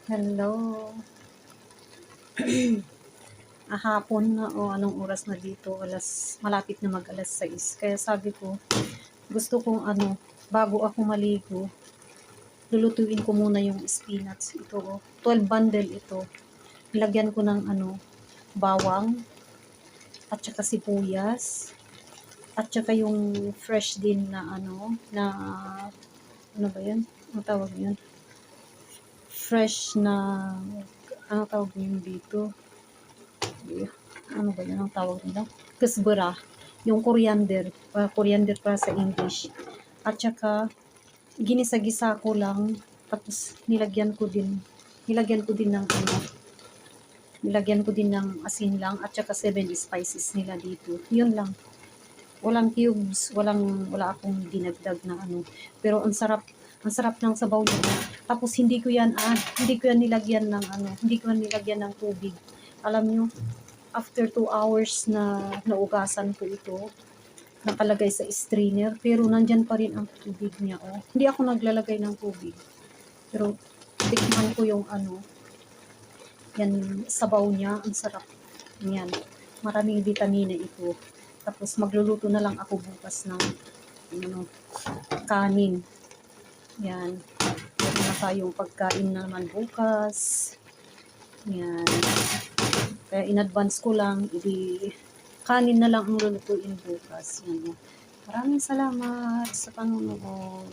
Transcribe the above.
Hello. Hapon na o anong oras na dito, malapit na mag alas 6. Kaya sabi ko, gusto kong bago ako maligo, lulutuin ko muna yung spinach. Ito 12 bundle ito. Nilagyan ko ng bawang, at saka sibuyas, at saka yung fresh din na ano ba yan? Ano tawag yun? Fresh na, ano tawag yun dito? Ano ba yun ang tawag nila? Kusbura. Yung coriander para sa English. At saka, ginisa-gisa ko lang, tapos nilagyan ko din ng asin lang, at saka 7 spices nila dito. Yun lang. Walang cubes, wala akong dinagdag na Pero ang sarap ng sabaw niya. Tapos hindi ko yan nilagyan ng tubig. Alam nyo, after 2 hours na naugasan ko ito, nakalagay sa strainer, pero nandyan pa rin ang tubig niya. Hindi ako naglalagay ng tubig. Pero tikman ko yung yan, sabaw niya, ang sarap. Yan. Maraming vitamina ito. Tapos magluluto na lang ako bukas ng kanin. Yan. Meron na tayong pagkain na naman bukas. Yan. Kaya in advance ko lang, kanin na lang ang lulutuin bukas. Yan. Maraming salamat sa panonood.